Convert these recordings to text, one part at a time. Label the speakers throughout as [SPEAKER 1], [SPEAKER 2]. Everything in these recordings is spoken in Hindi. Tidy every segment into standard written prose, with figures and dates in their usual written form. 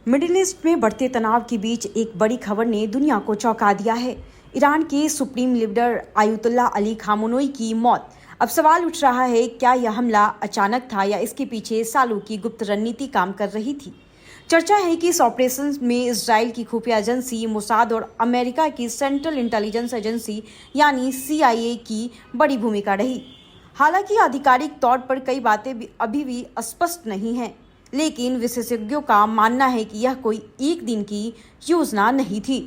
[SPEAKER 1] मिडिल ईस्ट में बढ़ते तनाव के बीच एक बड़ी खबर ने दुनिया को चौंका दिया है। ईरान के supreme leader Ayatollah Ali Khamenei की मौत। अब सवाल उठ रहा है, क्या यह हमला अचानक था या इसके पीछे सालों की गुप्त रणनीति काम कर रही थी। चर्चा है कि इस ऑपरेशन में इजराइल की खुफिया एजेंसी मोसाद और अमेरिका की सेंट्रल इंटेलिजेंस एजेंसी यानी CIA की बड़ी भूमिका रही। हालांकि आधिकारिक तौर पर कई बातें अभी भी स्पष्ट नहीं हैं, लेकिन विशेषज्ञों का मानना है कि यह कोई एक दिन की योजना नहीं थी।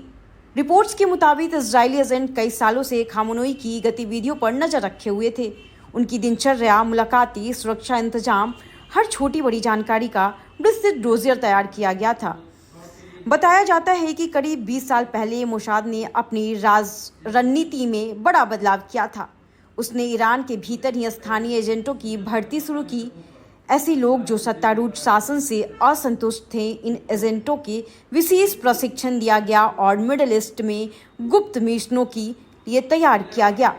[SPEAKER 1] रिपोर्ट्स के मुताबिक इजरायली एजेंट कई सालों से खामेनेई की गतिविधियों पर नजर रखे हुए थे। उनकी दिनचर्या, मुलाकातें, सुरक्षा इंतजाम, हर छोटी बड़ी जानकारी का विस्तृत डोजियर तैयार किया गया था। बताया जाता है कि करीब 20 साल पहले मोसाद ने अपनी रणनीति में बड़ा बदलाव किया था। उसने ईरान के भीतर ही स्थानीय एजेंटों की भर्ती शुरू की। ऐसे लोग जो सत्तारूढ़ शासन से असंतुष्ट थे, इन एजेंटों के विशेष प्रशिक्षण दिया गया और मिडिल ईस्ट में गुप्त मिशनों के लिए तैयार किया गया।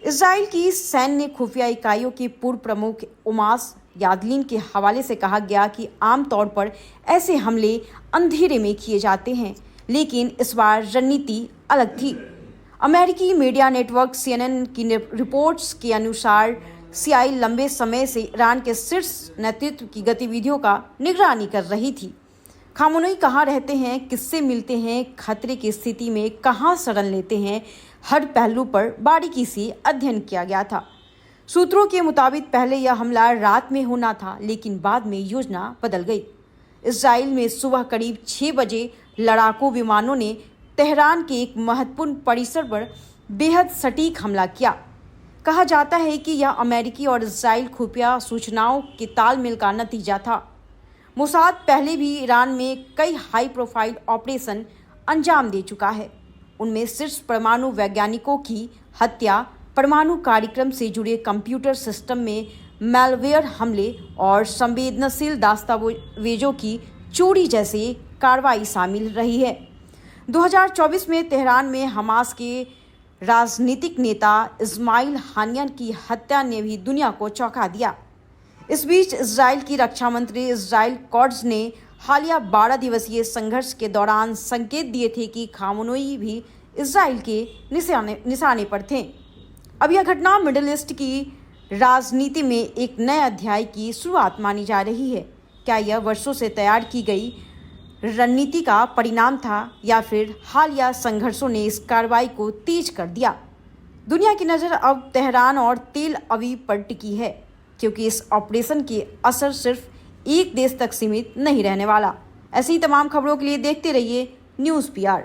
[SPEAKER 1] इजराइल की सैन्य खुफिया इकाइयों के पूर्व प्रमुख उमास यादलिन के हवाले से कहा गया कि आमतौर पर ऐसे हमले अंधेरे में किए जाते हैं, लेकिन इस बार रणनीति अलग थी। अमेरिकी मीडिया नेटवर्क CNN की रिपोर्ट्स के अनुसार CIA लंबे समय से ईरान के शीर्ष नेतृत्व की गतिविधियों का निगरानी कर रही थी। खामेनेई कहाँ रहते हैं, किससे मिलते हैं, खतरे की स्थिति में कहाँ शरण लेते हैं, हर पहलू पर बारीकी से अध्ययन किया गया था। सूत्रों के मुताबिक पहले यह हमला रात में होना था, लेकिन बाद में योजना बदल गई। इजराइल में सुबह करीब 6 बजे लड़ाकू विमानों ने तेहरान के एक महत्वपूर्ण परिसर पर बेहद सटीक हमला किया। कहा जाता है कि यह अमेरिकी और इजराइल खुफिया सूचनाओं के तालमेल का नतीजा था। मोसाद पहले भी ईरान में कई हाई प्रोफाइल ऑपरेशन अंजाम दे चुका है। उनमें शीर्ष परमाणु वैज्ञानिकों की हत्या, परमाणु कार्यक्रम से जुड़े कंप्यूटर सिस्टम में मैलवेयर हमले और संवेदनशील दस्तावेजों की चोरी जैसी कार्रवाई शामिल रही है। 2024 में तेहरान में हमास के राजनीतिक नेता इस्माइल हानिया की हत्या ने भी दुनिया को चौंका दिया। इस बीच इजराइल की रक्षा मंत्री इजराइल कॉट्ज ने हालिया 12 दिवसीय संघर्ष के दौरान संकेत दिए थे कि खामेनेई भी इजराइल के निशाने पर थे। अब यह घटना मिडिल ईस्ट की राजनीति में एक नए अध्याय की शुरुआत मानी जा रही है। क्या यह वर्षों से तैयार की गई रणनीति का परिणाम था या फिर हालिया संघर्षों ने इस कार्रवाई को तेज कर दिया? दुनिया की नज़र अब तेहरान और तेल अवीव पर टिकी है, क्योंकि इस ऑपरेशन के असर सिर्फ एक देश तक सीमित नहीं रहने वाला। ऐसी तमाम खबरों के लिए देखते रहिए न्यूज़ PR।